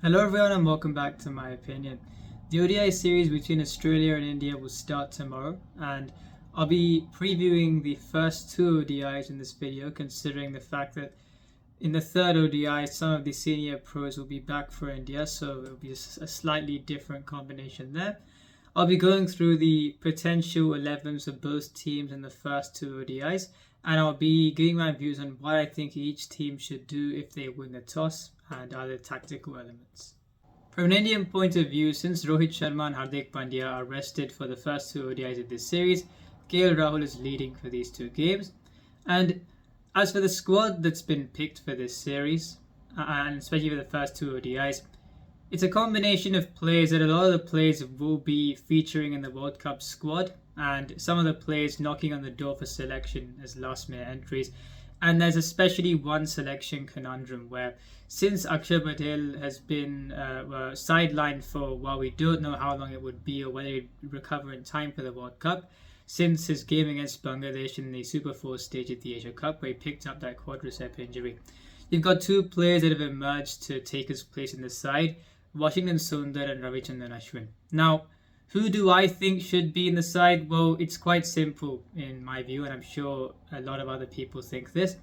Hello everyone and welcome back to My Opinion. The ODI series between Australia and India will start tomorrow, and I'll be previewing the first two ODIs in this video, considering the fact that in the third ODI some of the senior pros will be back for India, so it'll be a slightly different combination there. I'll be going through the potential 11s of both teams in the first two ODIs, and I'll be giving my views on what I think each team should do if they win the toss and other tactical elements. From an Indian point of view, since Rohit Sharma and Hardik Pandya are rested for the first two ODIs of this series, KL Rahul is leading for these two games. And as for the squad that's been picked for this series, and especially for the first two ODIs, it's a combination of players that a lot of the players will be featuring in the World Cup squad, and some of the players knocking on the door for selection as last minute entries. And there's especially one selection conundrum where, since Akshay Patel has been sidelined for, well, we don't know how long it would be or whether he'd recover in time for the World Cup, since his game against Bangladesh in the Super 4 stage at the Asia Cup where he picked up that quadricep injury. You've got two players that have emerged to take his place in the side, Washington Sundar and Ravichandran Ashwin. Now, who do I think should be in the side? Well, it's quite simple in my view, and I'm sure a lot of other people think this.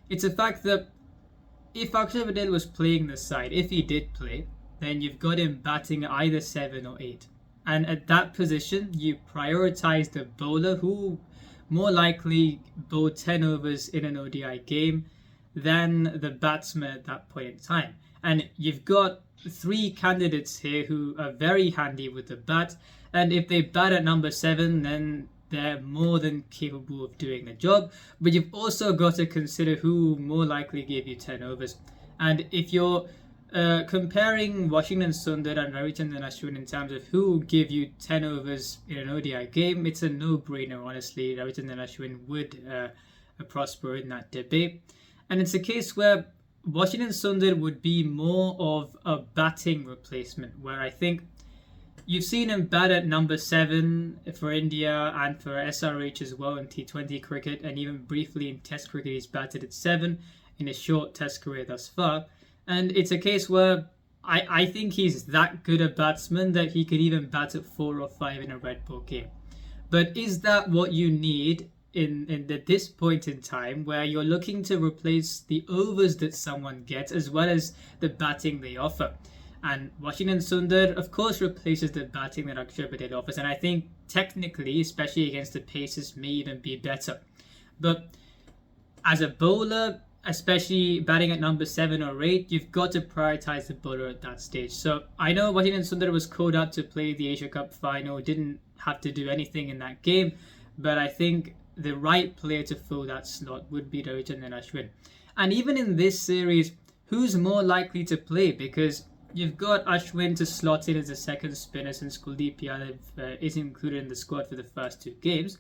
It's a fact that if Akshay Patel was playing the side, if he did play, then you've got him batting either 7 or 8. And at that position, you prioritise the bowler who more likely bowl 10 overs in an ODI game than the batsman at that point in time. And you've got three candidates here who are very handy with the bat, and if they bat at number 7, then they're more than capable of doing the job. But you've also got to consider who more likely give you 10 overs. And if you're comparing Washington Sundar and Ravichandran Ashwin in terms of who will give you 10 overs in an ODI game, it's a no-brainer, honestly. Ravichandran Ashwin would prosper in that debate. And it's a case where Washington Sundar would be more of a batting replacement, where I think you've seen him bat at number 7 for India and for SRH as well in T20 cricket, and even briefly in Test cricket he's batted at 7 in a short Test career thus far. And it's a case where I think he's that good a batsman that he could even bat at 4 or 5 in a red ball game. But is that what you need at this point in time, where you're looking to replace the overs that someone gets as well as the batting they offer? And Washington Sundar, of course, replaces the batting that Akshay Patel offers, and I think technically, especially against the paces, may even be better. But as a bowler, especially batting at number 7 or 8, you've got to prioritise the bowler at that stage. So I know Washington Sundar was called up to play the Asia Cup final, didn't have to do anything in that game, but I think the right player to fill that slot would be Ravichandran Ashwin. And even in this series, who's more likely to play? Because you've got Ashwin to slot in as a second spinner since Kuldeep Yadav is included in the squad for the first two games.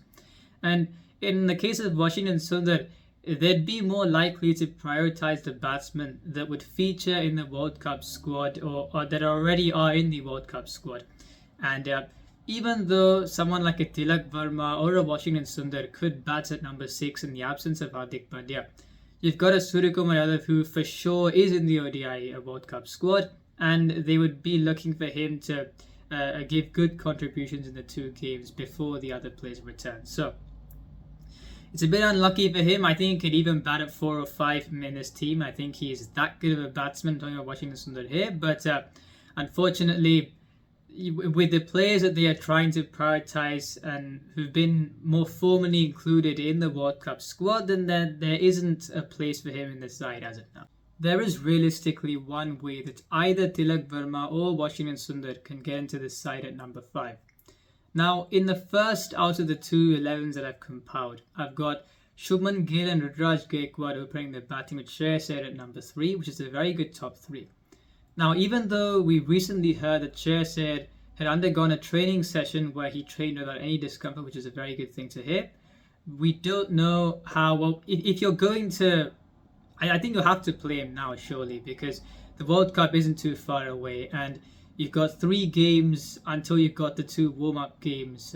And in the case of Washington Sundar, they'd be more likely to prioritise the batsmen that would feature in the World Cup squad or that already are in the World Cup squad. And even though someone like a Tilak Verma or a Washington Sundar could bat at number 6 in the absence of Hardik Pandya, you've got a Suryakumar Yadav who for sure is in the ODI World Cup squad, and they would be looking for him to give good contributions in the two games before the other players return. So it's a bit unlucky for him. I think he could even bat at 4 or 5 in this team. I think he's that good of a batsman, talking about Washington Sundar here, but unfortunately, with the players that they are trying to prioritise and who've been more formally included in the World Cup squad, then there isn't a place for him in the side as of now. There is realistically one way that either Tilak Verma or Washington Sundar can get into the side at number 5. Now, in the first out of the two 11s that I've compiled, I've got Shubman Gill and Rudraj Gaikwad opening the batting with Shreyas Iyer at number 3, which is a very good top 3. Now, even though we recently heard that Shreyas Iyer had undergone a training session where he trained without any discomfort, which is a very good thing to hear, we don't know how well. If you're going to, I think you'll have to play him now, surely, because the World Cup isn't too far away, and you've got 3 games until you've got the 2 warm-up games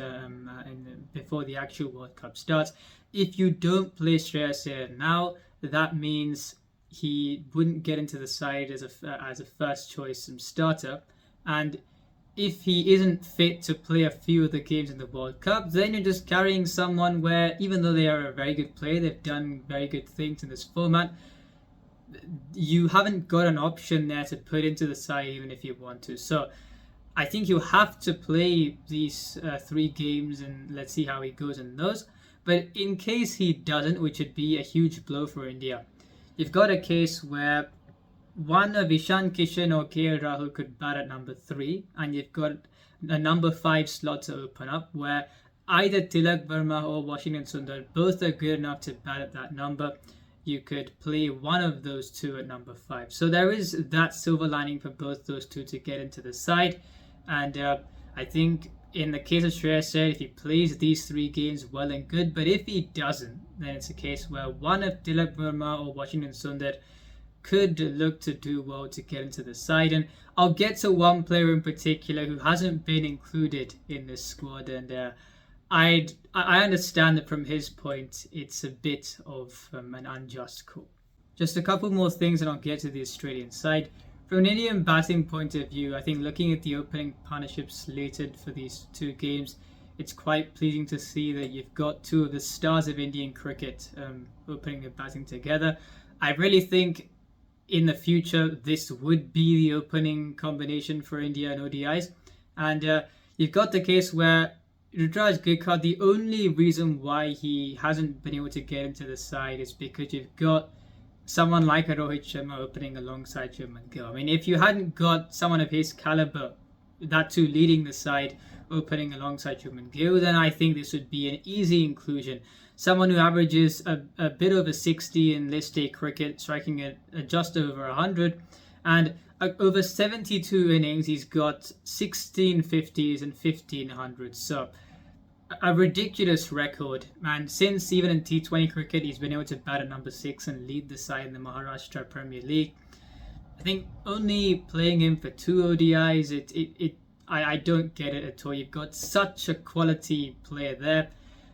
before the actual World Cup starts. If you don't play Shreyas Iyer now, that means he wouldn't get into the side as a first choice starter. And if he isn't fit to play a few of the games in the World Cup, then you're just carrying someone where, even though they are a very good player, they've done very good things in this format, you haven't got an option there to put into the side even if you want to. So I think you have to play these 3 games, and let's see how he goes in those. But in case he doesn't, which would be a huge blow for India, you've got a case where one of Ishan Kishan or KL Rahul could bat at number 3, and you've got a number 5 slot to open up where either Tilak Verma or Washington Sundar both are good enough to bat at that number. You could play one of those two at number 5. So there is that silver lining for both those two to get into the side. And I think in the case of Shreyas Iyer, if he plays these 3 games, well and good. But if he doesn't, then it's a case where one of Tilak Verma or Washington Sundar could look to do well to get into the side. And I'll get to one player in particular who hasn't been included in this squad, and I understand that from his point it's a bit of an unjust call. Just a couple more things and I'll get to the Australian side. From an Indian batting point of view, I think looking at the opening partnerships slated for these 2 games, it's quite pleasing to see that you've got 2 of the stars of Indian cricket opening and batting together. I really think in the future this would be the opening combination for India and ODIs. And you've got the case where Rutraj Gaikwad, the only reason why he hasn't been able to get into the side is because you've got someone like a Rohit Sharma opening alongside Shubman Gill. I mean, if you hadn't got someone of his caliber, that too leading the side, opening alongside Shubman Gill, then I think this would be an easy inclusion. Someone who averages a bit over 60 in list A cricket, striking at just over 100, and over 72 innings, he's got 16 50s and 15 hundreds. So a ridiculous record. And since even in T20 cricket, he's been able to bat at number 6 and lead the side in the Maharashtra Premier League. I think only playing him for 2 ODIs, I don't get it at all. You've got such a quality player there.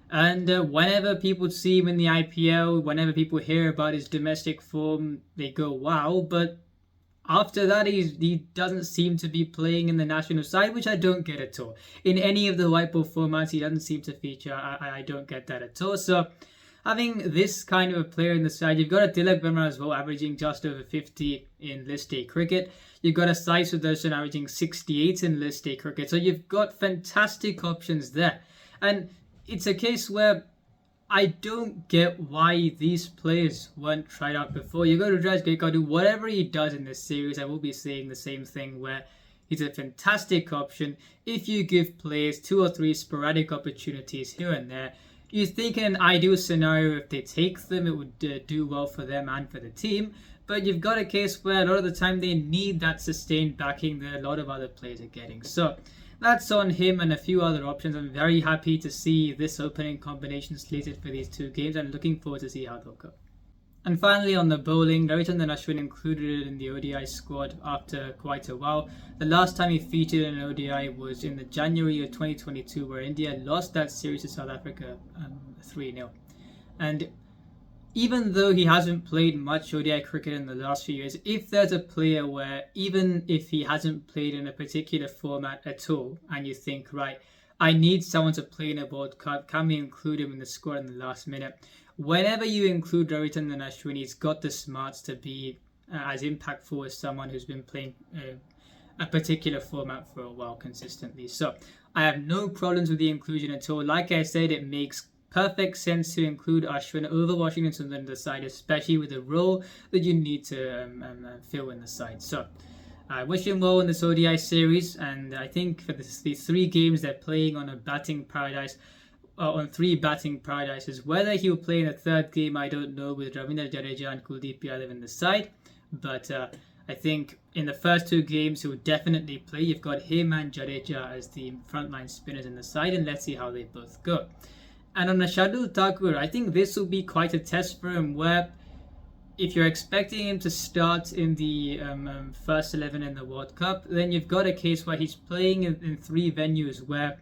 And whenever people see him in the IPL, whenever people hear about his domestic form, they go, wow. But after that, he doesn't seem to be playing in the national side, which I don't get at all. In any of the white ball formats, he doesn't seem to feature. I don't get that at all. So having this kind of a player in the side, you've got a Tilak Verma as well, averaging just over 50 in list A cricket. You've got a Sai Sudarshan averaging 68 in list A cricket. So you've got fantastic options there. And it's a case where I don't get why these players weren't tried out before. You go to Rutraj Gaikwad, do whatever he does in this series, I will be saying the same thing, where he's a fantastic option. If you give players 2 or 3 sporadic opportunities here and there, you think in an ideal scenario, if they take them, it would do well for them and for the team. But you've got a case where a lot of the time they need that sustained backing that a lot of other players are getting. So that's on him and a few other options. I'm very happy to see this opening combination slated for these 2 games. I'm looking forward to see how they'll go. And finally on the bowling, Ravichandran Ashwin included in the ODI squad after quite a while. The last time he featured in an ODI was in the January of 2022, where India lost that series to South Africa 3-0. And even though he hasn't played much ODI cricket in the last few years, if there's a player where, even if he hasn't played in a particular format at all, and you think, right, I need someone to play in a World Cup, can we include him in the squad in the last minute? Whenever you include Ravichandran Ashwin, he's got the smarts to be as impactful as someone who's been playing a particular format for a while consistently. So I have no problems with the inclusion at all. Like I said, it makes perfect sense to include Ashwin over Washington Sundar in the side, especially with the role that you need to fill in the side. So I wish him well in this ODI series, and I think for these 3 games they're playing on a batting paradise, on 3 batting paradises. Whether he'll play in the 3rd game, I don't know, with Ravindra Jadeja and Kuldeep Yadav in the side, but I think in the first 2 games he'll definitely play. You've got him and Jadeja as the frontline spinners in the side, and let's see how they both go. And on Shardul Thakur, I think this will be quite a test for him, where if you're expecting him to start in the first 11 in the World Cup, then you've got a case where he's playing in 3 venues where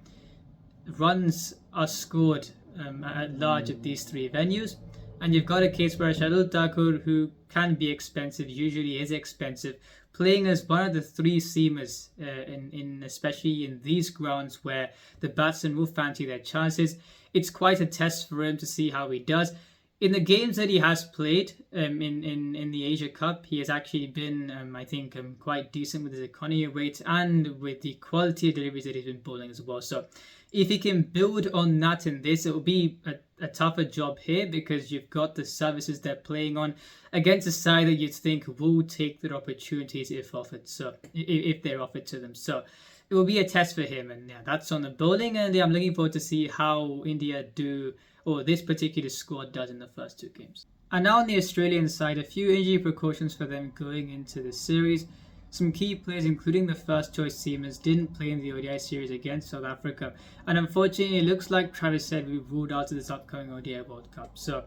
runs are scored at large at these 3 venues. And you've got a case where Shardul Thakur, who can be expensive, usually is expensive, playing as one of the three seamers in especially in these grounds where the batsmen will fancy their chances. It's quite a test for him to see how he does. In the games that he has played in the Asia Cup, he has actually been, I think, quite decent with his economy rate and with the quality of deliveries that he's been bowling as well. So if he can build on that in this, it will be a tougher job here because you've got the services they're playing on against a side that you'd think will take their opportunities if offered. So if they're offered to them. So it will be a test for him, and yeah, that's on the bowling. And yeah, I'm looking forward to see how India do, or this particular squad does in the first two games. And now on the Australian side, a few injury precautions for them going into the series. Some key players, including the first choice seamers, didn't play in the ODI series against South Africa. And unfortunately, it looks like Travis said we ruled out of this upcoming ODI World Cup. So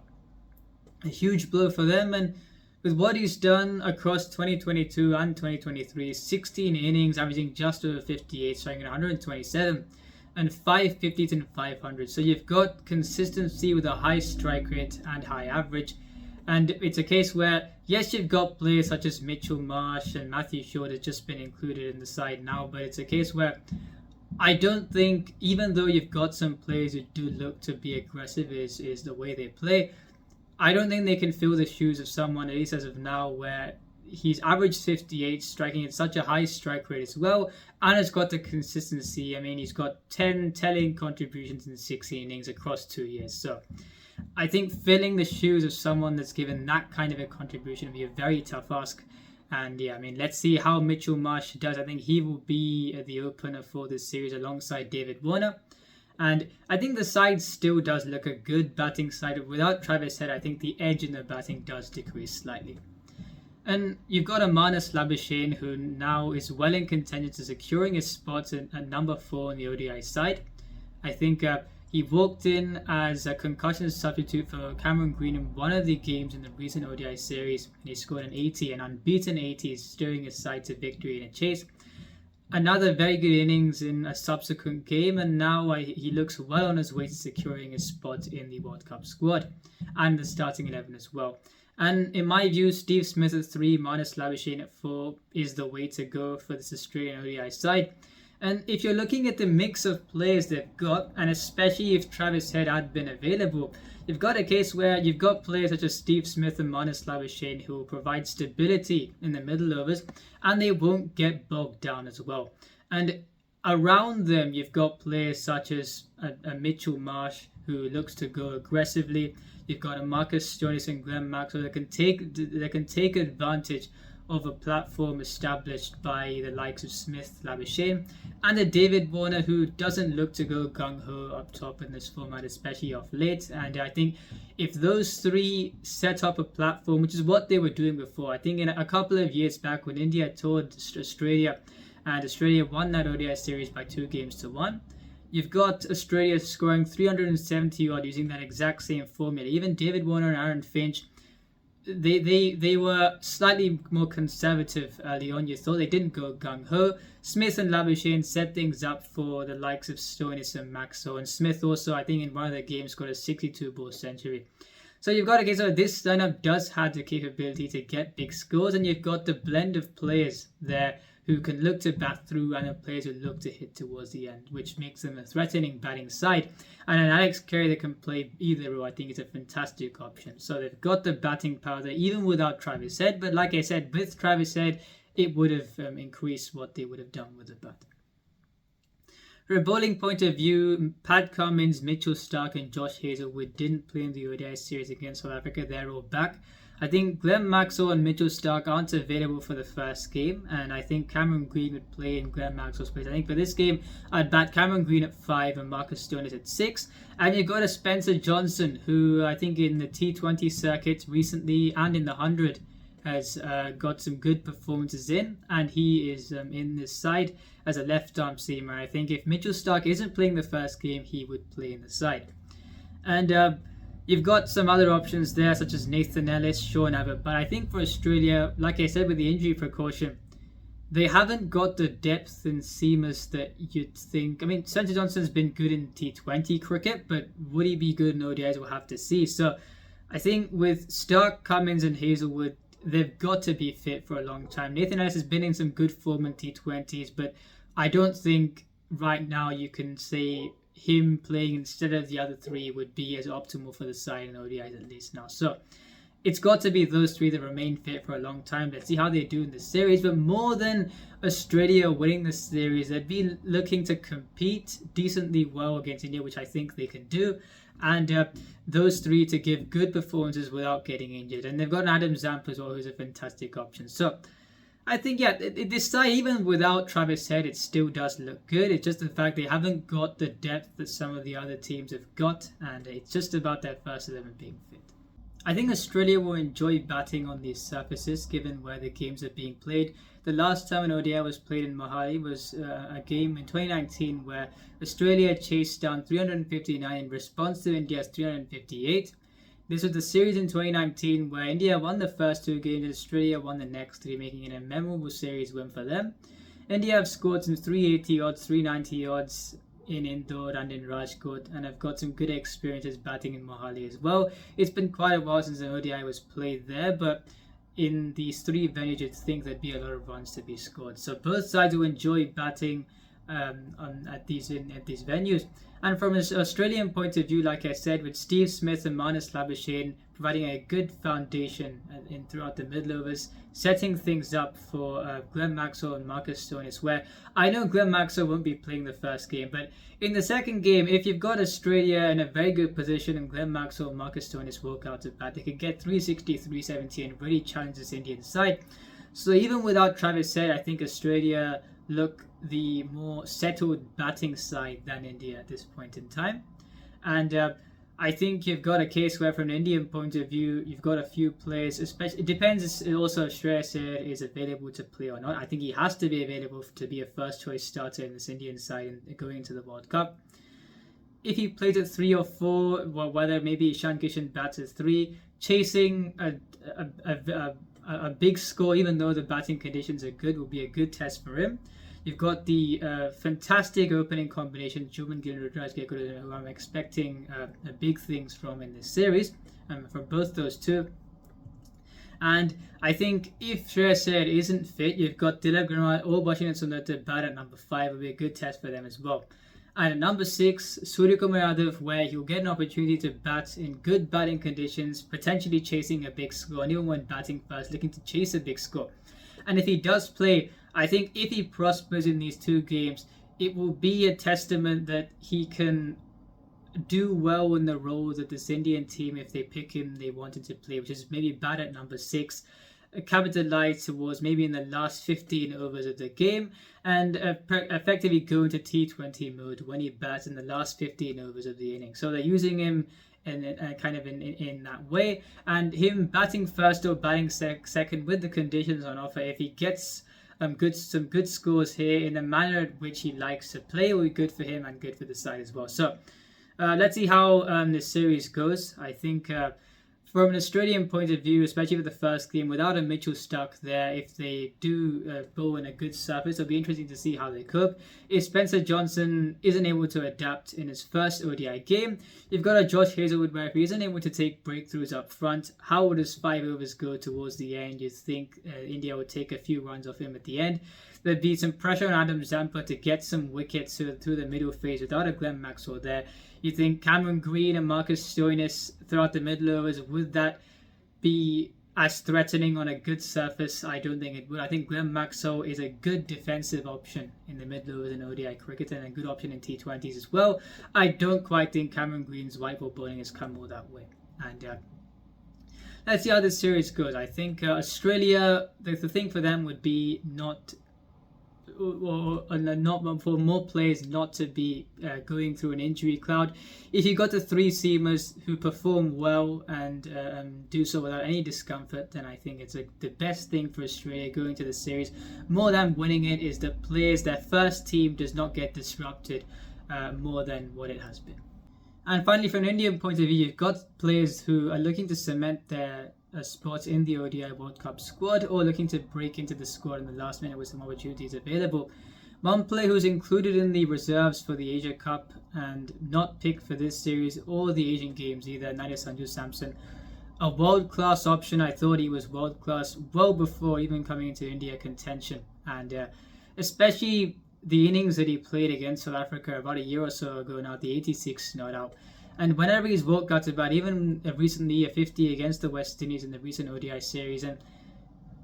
a huge blow for them. And with what he's done across 2022 and 2023, 16 innings, averaging just over 58, striking 127. And 550s and 500. So you've got consistency with a high strike rate and high average. And it's a case where, yes, you've got players such as Mitchell Marsh and Matthew Short has just been included in the side now. But it's a case where I don't think, even though you've got some players who do look to be aggressive is the way they play, I don't think they can fill the shoes of someone, at least as of now, where he's averaged 58, striking at such a high strike rate as well, and has got the consistency. I mean, he's got 10 telling contributions in 16 innings across 2 years. So I think filling the shoes of someone that's given that kind of a contribution will be a very tough ask. And yeah, I mean, let's see how Mitchell Marsh does. I think he will be the opener for this series alongside David Warner. And I think the side still does look a good batting side. Without Travis Head, I think the edge in the batting does decrease slightly. And you've got a Marnus Labuschagne who now is well in contention to securing his spot at number 4 in the ODI side. I think he walked in as a concussion substitute for Cameron Green in one of the games in the recent ODI series, and he scored an 80, an unbeaten 80, steering his side to victory in a chase. Another very good innings in a subsequent game, and now he looks well on his way to securing his spot in the World Cup squad and the starting 11 as well. And in my view, Steve Smith at 3, Marnus Labuschagne at 4 is the way to go for this Australian ODI side. And if you're looking at the mix of players they've got, and especially if Travis Head had been available, you've got a case where you've got players such as Steve Smith and Marnus Labuschagne who will provide stability in the middle overs, and they won't get bogged down as well. And around them, you've got players such as a Mitchell Marsh who looks to go aggressively. You've got a Marcus Stoinis and Glenn Maxwell that can take advantage of a platform established by the likes of Smith, Labuschagne, and a David Warner who doesn't look to go gung-ho up top in this format, especially off late. And I think if those three set up a platform, which is what they were doing before, I think in a couple of years back when India toured Australia and Australia won that ODI series by 2-1, you've got Australia scoring 370 odd using that exact same formula. Even David Warner and Aaron Finch, they were slightly more conservative early on. You thought they didn't go gung-ho. Smith and Labuschagne set things up for the likes of Stoinis and Maxwell. And Smith also, I think, in one of the games got a 62-ball century. So you've got a case of this lineup does have the capability to get big scores, and you've got the blend of players there who can look to bat through and the players who look to hit towards the end, which makes them a threatening batting side. And an Alex Carey that can play either row, I think, is a fantastic option. So they've got the batting power there, even without Travis Head. But like I said, with Travis Head, it would have increased what they would have done with the bat. From a bowling point of view, Pat Cummins, Mitchell Starc and Josh Hazlewood didn't play in the ODI series against South Africa. They're all back. I think Glenn Maxwell and Mitchell Starc aren't available for the first game, and I think Cameron Green would play in Glenn Maxwell's place. I think for this game, I'd bat Cameron Green at 5 and Marcus Stoinis at 6. And you've got a Spencer Johnson, who I think in the T20 circuit recently and in the 100 has got some good performances in, and he is in this side as a left-arm seamer. I think if Mitchell Starc isn't playing the first game, he would play in the side. And you've got some other options there, such as Nathan Ellis, Sean Abbott. But I think for Australia, like I said, with the injury precaution, they haven't got the depth in seamers that you'd think. I mean, Spencer Johnson's been good in T20 cricket, but would he be good in ODIs? We'll have to see. So I think with Stark, Cummins, and Hazelwood, they've got to be fit for a long time. Nathan Ellis has been in some good form in T20s, but I don't think right now you can say him playing instead of the other three would be as optimal for the side in ODIs at least now. So it's got to be those three that remain fit for a long time. Let's see how they do in the series. But more than Australia winning the series, they'd be looking to compete decently well against India, which I think they can do. And those three to give good performances without getting injured. And they've got Adam Zampa as well, who's a fantastic option. So I think, yeah, this side, even without Travis Head, it still does look good. It's just the fact they haven't got the depth that some of the other teams have got. And it's just about their first 11 being fit. I think Australia will enjoy batting on these surfaces given where the games are being played. The last time an ODI was played in Mohali was a game in 2019 where Australia chased down 359 in response to India's 358. This was the series in 2019 where India won the first two games and Australia won the next three, making it a memorable series win for them. India have scored some 380 odds, 390 odds in Indore and in Rajkot, and I've got some good experiences batting in Mohali as well. It's been quite a while since an ODI was played there, but in these three venues you'd think there'd be a lot of runs to be scored. So both sides will enjoy batting at these venues. And from an Australian point of view, like I said, with Steve Smith and Marnus Labuschagne providing a good foundation throughout the middle overs, setting things up for Glenn Maxwell and Marcus Stoinis, where I know Glenn Maxwell won't be playing the first game, but in the second game, if you've got Australia in a very good position and Glenn Maxwell and Marcus Stoinis walk out to bat, they could get 360, 370 and really challenge this Indian side. So even without Travis Head, I think Australia look the more settled batting side than India at this point in time. And I think you've got a case where from an Indian point of view, you've got a few players, especially, it depends also if Shreyas Iyer is available to play or not. I think he has to be available to be a first choice starter in this Indian side and going into the World Cup. If he plays at 3 or 4, well, whether maybe Ishan Kishan bats at 3, chasing a big score, even though the batting conditions are good, will be a good test for him. You've got the fantastic opening combination, Juman Gill and Ruturaj Gaikwad, who I'm expecting big things from in this series, from both those two. And I think if Shreyas Iyer isn't fit, you've got Tilak Granwal or Bashir Sundar to bat at number 5, will be a good test for them as well. And at number 6, Suryakumar Yadav, where he'll get an opportunity to bat in good batting conditions, potentially chasing a big score, and even when batting first, looking to chase a big score. And if he does play, I think if he prospers in these two games, it will be a testament that he can do well in the roles of this Indian team if they pick him they wanted to play, which is maybe bat at number 6, capitalize towards maybe in the last 15 overs of the game, and effectively go into T20 mode when he bats in the last 15 overs of the inning. So they're using him in that way, and him batting first or batting second with the conditions on offer, if he gets some good scores here in the manner in which he likes to play, will be good for him and good for the side as well. So let's see how this series goes. I think from an Australian point of view, especially for the first game, without a Mitchell Starc there, if they do bowl in a good surface, it'll be interesting to see how they cope. If Spencer Johnson isn't able to adapt in his first ODI game, you've got a Josh Hazelwood where if he isn't able to take breakthroughs up front, how would his 5 overs go towards the end? You think India would take a few runs off him at the end? There'd be some pressure on Adam Zampa to get some wickets through the middle phase without a Glenn Maxwell there. You think Cameron Green and Marcus Stoinis throughout the middle overs, would that be as threatening on a good surface? I don't think it would. I think Glenn Maxwell is a good defensive option in the middle overs in ODI cricket and a good option in T20s as well. I don't quite think Cameron Green's white ball bowling has come all that way. And let's see how this series goes. I think Australia, the thing for them would be not for more players not to be going through an injury cloud. If you got the 3 seamers who perform well and do so without any discomfort, then I think it's the best thing for Australia going to the series. More than winning it is that players, their first team does not get disrupted more than what it has been. And finally, from an Indian point of view, you've got players who are looking to cement their spots in the ODI World Cup squad or looking to break into the squad in the last minute with some opportunities available. One player who's included in the reserves for the Asia Cup and not picked for this series or the Asian Games either, and that is Sanju Samson. a world-class option. I thought he was world-class well before even coming into India contention, and especially the innings that he played against South Africa about a year or so ago now, the 86 not out. And whenever he's walked out to bat, even recently a 50 against the West Indies in the recent ODI series, and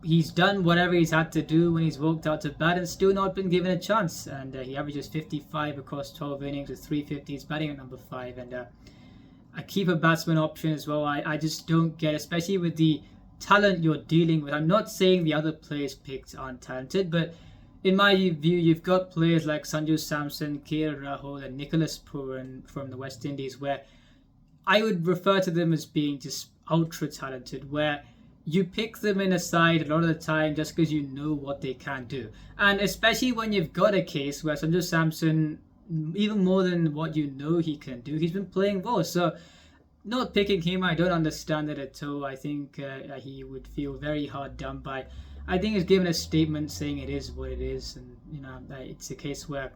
he's done whatever he's had to do when he's walked out to bat and still not been given a chance. And he averages 55 across 12 innings with 350s, batting at number 5. And a keeper batsman option as well. I just don't get, especially with the talent you're dealing with. I'm not saying the other players picked aren't talented, but in my view, you've got players like Sanju Samson, KL Rahul, and Nicholas Puran from the West Indies, where I would refer to them as being just ultra talented, where you pick them in a side a lot of the time just because you know what they can do. And especially when you've got a case where Sanju Samson, even more than what you know he can do, he's been playing well. So not picking him, I don't understand it at all. I think he would feel very hard done by. I think he's given a statement saying it is what it is, and it's a case where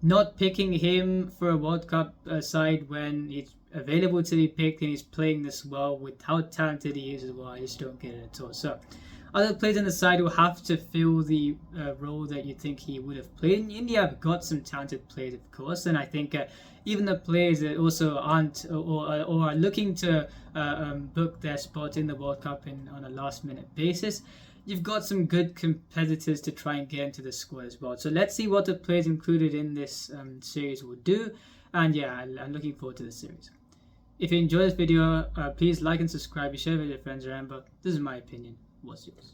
not picking him for a World Cup side when he's available to be picked and he's playing this well with how talented he is as well, I just don't get it at all. So other players on the side will have to fill the role that you think he would have played. In India have got some talented players, of course, and I think even the players that also aren't or are looking to book their spot in the World Cup on a last-minute basis, you've got some good competitors to try and get into the squad as well. So let's see what the players included in this series will do. And yeah, I'm looking forward to the series. If you enjoyed this video, please like and subscribe, share it with your friends. Remember, this is my opinion. What's yours?